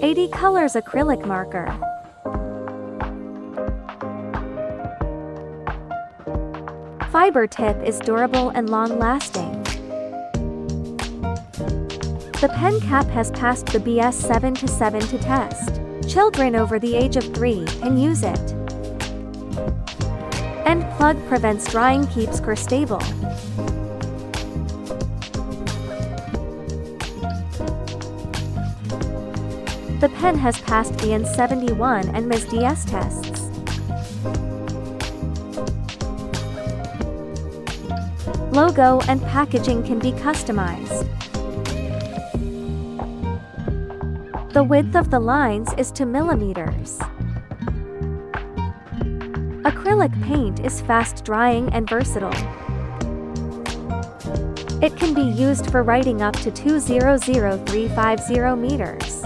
80 colors acrylic marker. Fiber tip is durable and long-lasting. The pen cap has passed the BS 7-7 test. Children over the age of 3 can use it. End plug prevents drying, keeps core stable. The pen has passed the N71 and MS-DS tests. Logo and packaging can be customized. The width of the lines is 2 millimeters. Acrylic paint is fast drying and versatile. It can be used for writing up to 200350 meters.